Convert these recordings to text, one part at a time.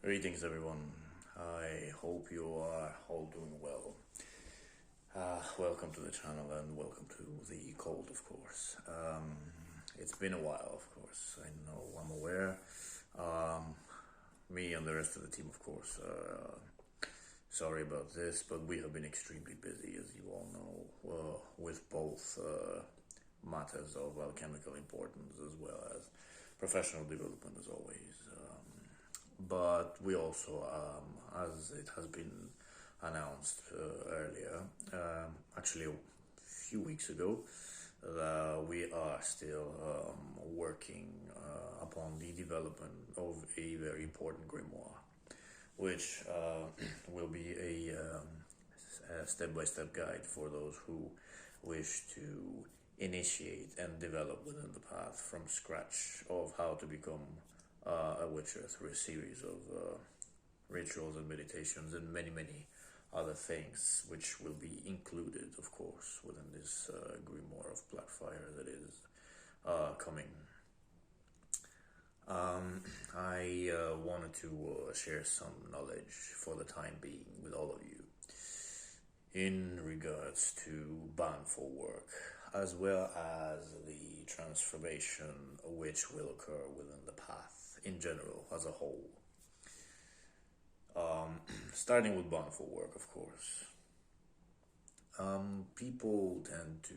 Greetings, everyone. I hope you are all doing well. Welcome to the channel and welcome to the cold, of course. It's been a while, of course. I know, I'm aware. Um, Me and the rest of the team, of course, sorry about this, but we have been extremely busy, as you all know, with both matters of alchemical importance as well as professional development, as always. But we also, as it has been announced earlier, actually a few weeks ago, we are still working upon the development of a very important grimoire, which will be a step-by-step guide for those who wish to initiate and develop within the path from scratch of how to become a witcher through a series of rituals and meditations and many other things, which will be included, of course, within this grimoire of Blackfire that is coming. I wanted to share some knowledge for the time being with all of you in regards to Baneful work, as well as the transformation which will occur within the path in general as a whole. Starting with Baneful work, of course. People tend to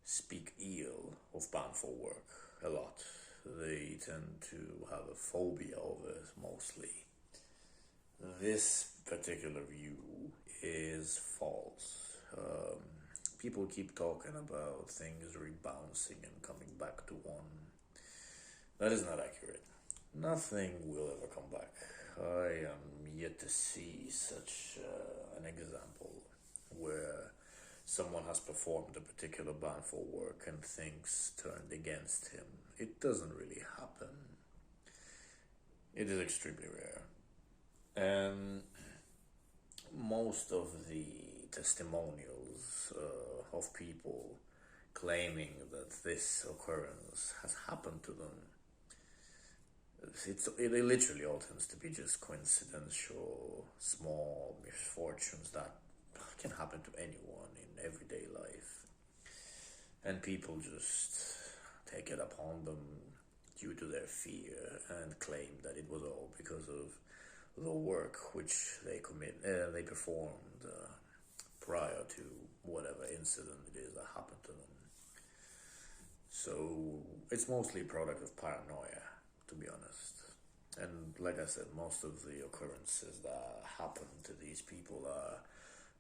speak ill of Baneful work a lot. They tend to have a phobia of it, mostly. This particular view is false. People keep talking about things rebouncing and coming back to one. That is not accurate. Nothing will ever come back. I am yet to see such an example where someone has performed a particular Baneful work and things turned against him. It doesn't really happen. It is extremely rare. And most of the testimonials of people claiming that this occurrence has happened to them, it literally all tends to be just coincidental, small misfortunes that can happen to anyone in everyday life. And people just take it upon them due to their fear and claim that it was all because of the work which they performed prior to whatever incident it is that happened to them. So it's mostly a product of paranoia, to be honest. And like I said, most of the occurrences that happen to these people are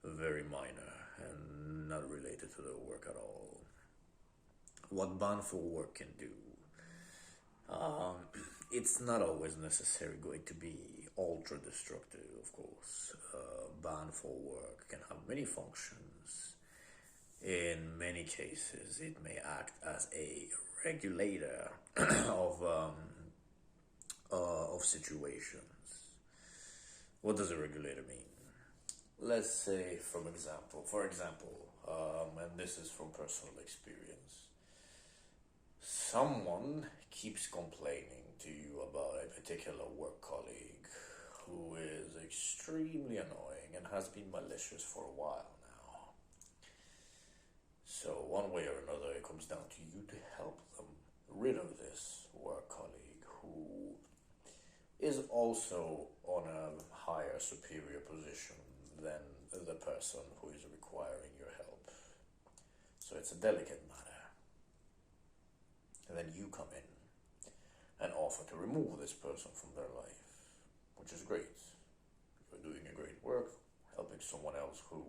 very minor and not related to their work at all. What Baneful work can do, it's not always necessarily going to be ultra destructive, of course. Baneful work can have many functions. In many cases, it may act as a regulator of situations. What does a regulator mean? Let's say, for example, and this is from personal experience, someone keeps complaining to you about a particular work colleague who is extremely annoying and has been malicious for a while now. So one way or another, it comes down to you to help them rid of this work colleague who is also on a higher, superior position than the person who is requiring your help. So it's a delicate matter. And then you come in and offer to remove this person from their life, which is great. You're doing a great work, helping someone else who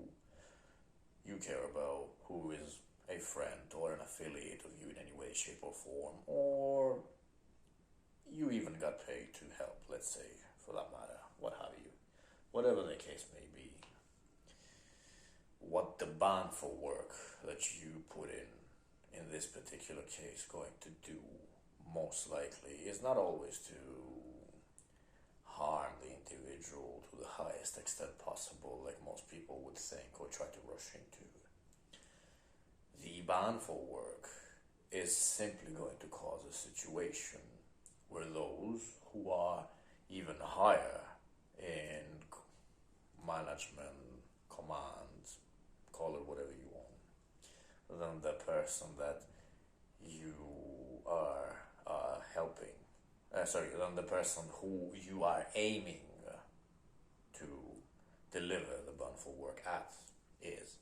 you care about, who is a friend or an affiliate of you in any way, shape, or form, or you even got paid to help, let's say, for that matter, what have you. Whatever the case may be. What the Baneful work that you put in this particular case, going to do, most likely, is not always to harm the individual to the highest extent possible, like most people would think or try to rush into. The Baneful work is simply going to cause a situation where those who are even higher in management, commands, call it whatever you want, than the person that you are helping. Than the person who you are aiming to deliver the Baneful work at is.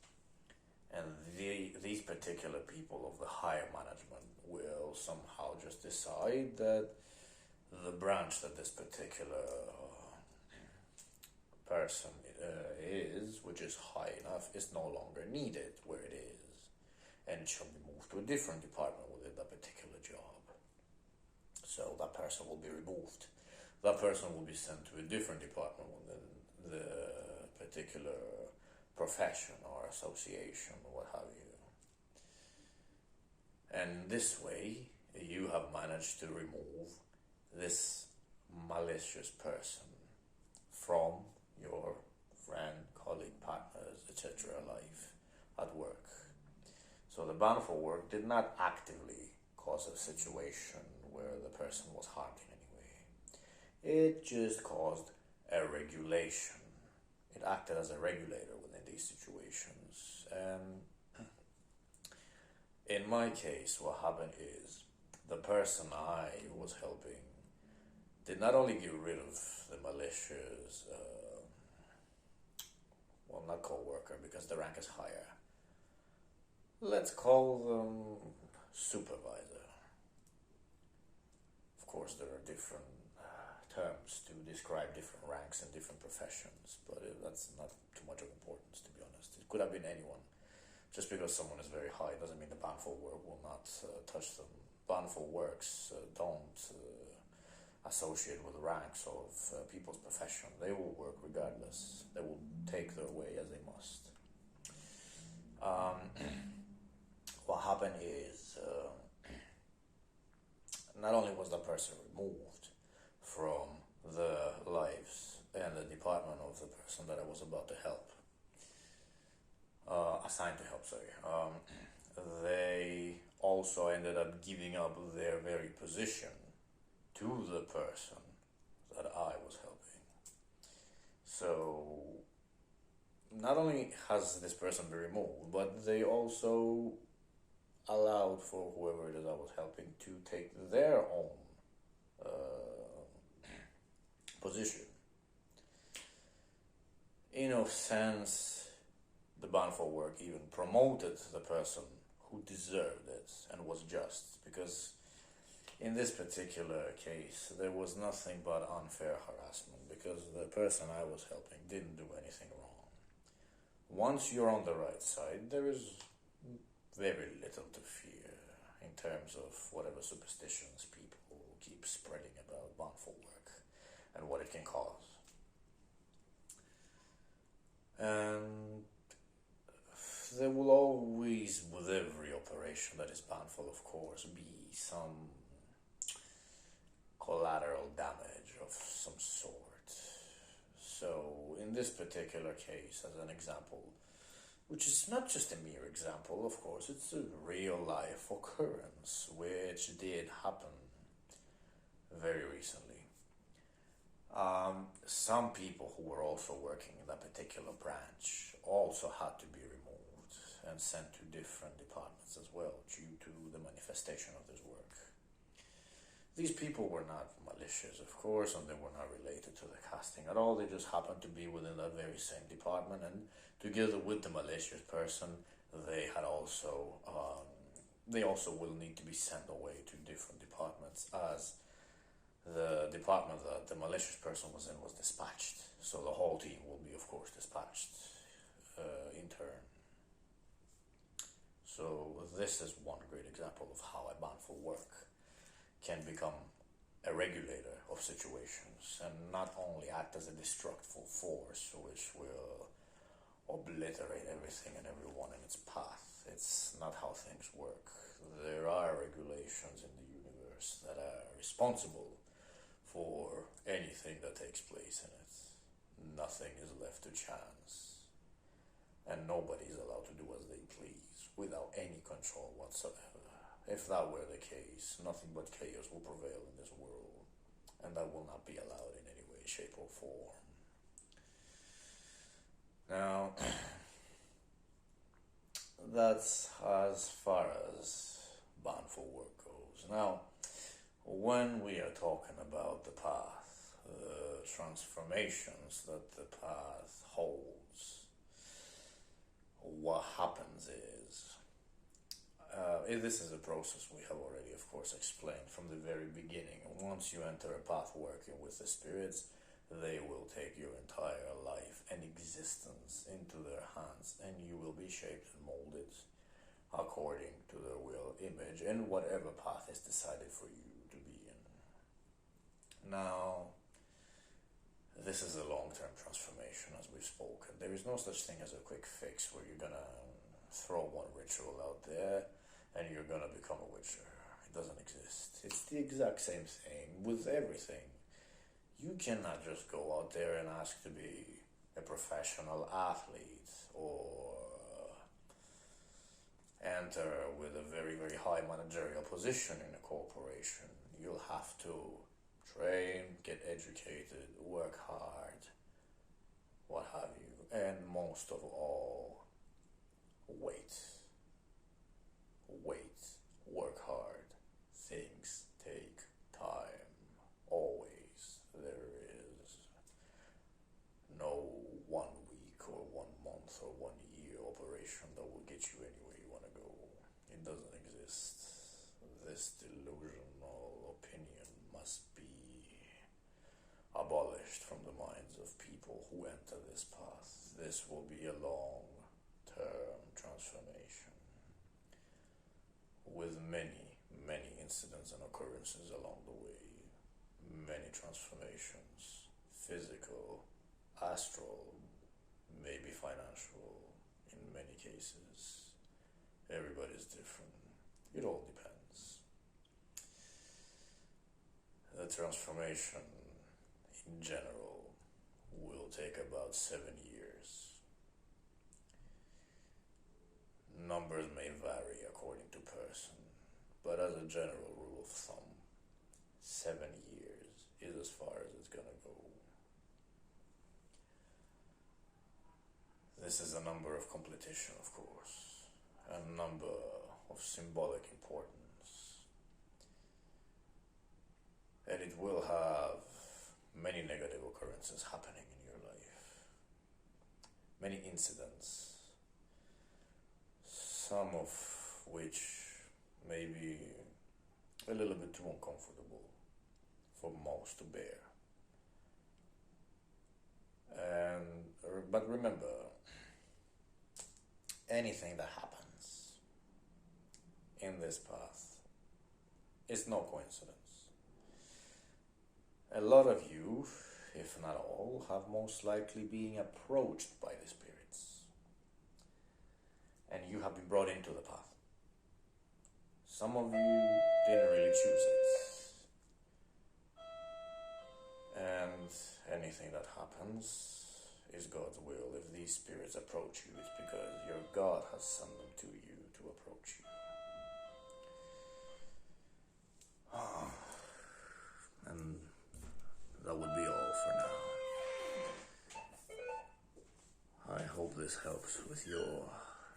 And these particular people of the higher management will somehow just decide that the branch that this particular person is, which is high enough, is no longer needed where it is, and shall be moved to a different department within that particular job. So that person will be removed. That person will be sent to a different department within the particular profession or association or what have you. And this way, you have managed to remove this malicious person from your friend, colleague, partners, etc. life at work. So the Baneful work did not actively cause a situation where the person was harmed in any way. It just caused a regulation. It acted as a regulator within these situations. And in my case, what happened is the person I was helping did not only get rid of the malicious, well, not co-worker because the rank is higher. Let's call them supervisor. Of course, there are different terms to describe different ranks and different professions, but that's not too much of importance, to be honest. It could have been anyone. Just because someone is very high doesn't mean the Baneful work will not touch them. Baneful works don't associate with ranks of people's profession. They will work regardless. They will take their way as they must. What happened is not only was that person removed from the lives and the department of the person that I was about to help, assigned to help, they also ended up giving up their very position to the person that I was helping. So not only has this person been removed, but they also allowed for whoever it is I was helping to take their own position. In a sense, the Baneful work even promoted the person who deserved it and was just, because in this particular case there was nothing but unfair harassment, because the person I was helping didn't do anything wrong. Once you're on the right side, there is very little to fear in terms of whatever superstitions people keep spreading about Baneful work and what it can cause. And there will always, with every operation that is Baneful, of course, be some collateral damage of some sort. So in this particular case, as an example, which is not just a mere example, of course, it's a real life occurrence which did happen very recently. Some people who were also working in that particular branch also had to be removed and sent to different departments as well due to the manifestation of this work. These people were not malicious, of course, and they were not related to the casting at all. They just happened to be within that very same department, and together with the malicious person, they also will need to be sent away to different departments, as the department that the malicious person was in was dispatched. So the whole team will be, of course, dispatched in turn. So this is one great example of how a Baneful work can become a regulator of situations and not only act as a destructive force which will obliterate everything and everyone in its path. It's not how things work. There are regulations in the universe that are responsible for anything that takes place in it. Nothing is left to chance, and nobody is allowed to do as they please without any control whatsoever. If that were the case, nothing but chaos will prevail in this world, and that will not be allowed in any shape, or form. Now, that's as far as Baneful work goes. Now, when we are talking about the path, the transformations that the path holds, what happens is, this is a process we have already, of course, explained from the very beginning. Once you enter a path working with the spirits, they will take your entire life and existence into their hands, and you will be shaped and molded according to their will, image, and whatever path is decided for you to be in. Now, this is a long-term transformation, as we've spoken. There is no such thing as a quick fix where you're gonna throw one ritual out there and you're gonna become a witcher. It doesn't exist. It's the exact same thing with everything. You cannot just go out there and ask to be a professional athlete or enter with a very, very high managerial position in a corporation. You'll have to train, get educated, work hard, what have you, and most of all, wait, work hard. Things take time, always. There is no 1 week or 1 month or 1 year operation that will get you anywhere you want to go. It doesn't exist. This delusional opinion must be abolished from the minds of people who enter this path. This will be a long-term transformation with many, many incidents and occurrences along the way. Many transformations, physical, astral, maybe financial, in many cases. Everybody's different. It all depends. The transformation in general will take about 7 years. Numbers may vary according to person, but as a general rule of thumb, 7 years is as far as it's gonna go. This is a number of completion, of course, a number of symbolic importance, and it will have many negative occurrences happening in your life, many incidents, some of which may be a little bit too uncomfortable for most to bear. But remember, anything that happens in this path is no coincidence. A lot of you, if not all, have most likely been approached by the spirits, and you have been brought into the path. Some of you didn't really choose it, and anything that happens is God's will. If these spirits approach you, it's because your God has sent them to you to approach you. And that would be all for now. I hope this helps with your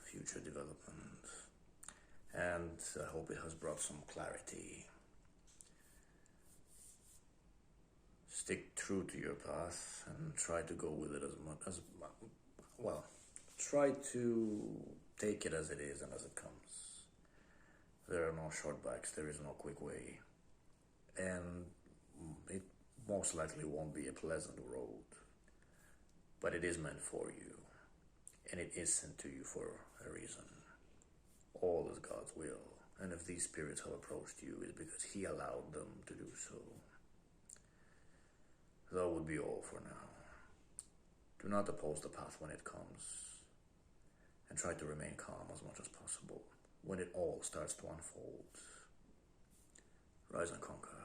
future development, and I hope it has brought some clarity. Stick true to your path and try to go with it try to take it as it is and as it comes. There are no shortbacks, there is no quick way, and it most likely won't be a pleasant road, but it is meant for you, and it is sent to you for a reason. All is God's will, and if these spirits have approached you, it's because He allowed them to do so. That would be all for now. Do not oppose the path when it comes, and try to remain calm as much as possible when it all starts to unfold. Rise and conquer.